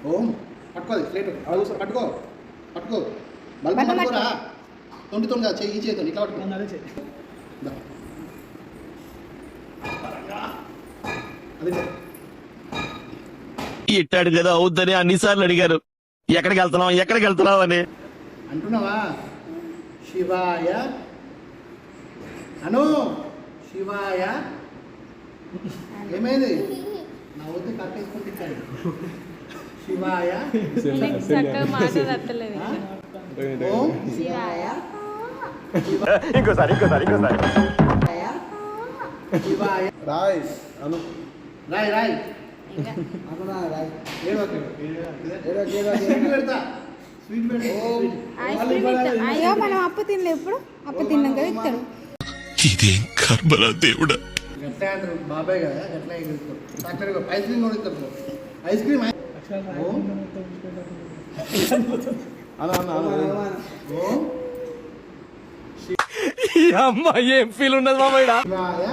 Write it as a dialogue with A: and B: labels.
A: ఓం పట్టుకోది plate పట్టుకో పట్టుకో bulb పట్టుకోరా తొండితోగా చెయ్యి ఈ చేతితో ఇట్లా పట్టుకో అదే చెయ్యి
B: ఇట్టాడు కదా అవుద్దని అన్నిసార్లు అడిగారు ఎక్కడికి వెళ్తున్నావు అని
A: అంటున్నావా శివాయ అను శివాయ ఏమైంది నవ్వుతూ కట్టేసుకుంటే ఇచ్చాడు శివాయ ఓం
C: శివాయ
B: ఇంకోసారి
A: శివాయ
D: రాయ్ అను
A: రాయ్ రాయ్
D: రాయ్
A: స్వీట్ పెడతా స్వీట్ పెడతా
C: అయ్యో మనం అప్పు తినలే ఎప్పుడు అప్పు తిన్నాం కదా ఇస్తాడు
B: ఇదేం కర్మరా దేవుడా
A: గట్లా అంటారు బాబాయ్ కదా గట్లా డాక్టర్ ఐస్ క్రీమ్ కూడా ఇస్తారు ఐస్ క్రీమ్ ఓం
B: ఈ అమ్మాయి ఏం ఫీల్ ఉన్నది మామయ్య
A: శివాయ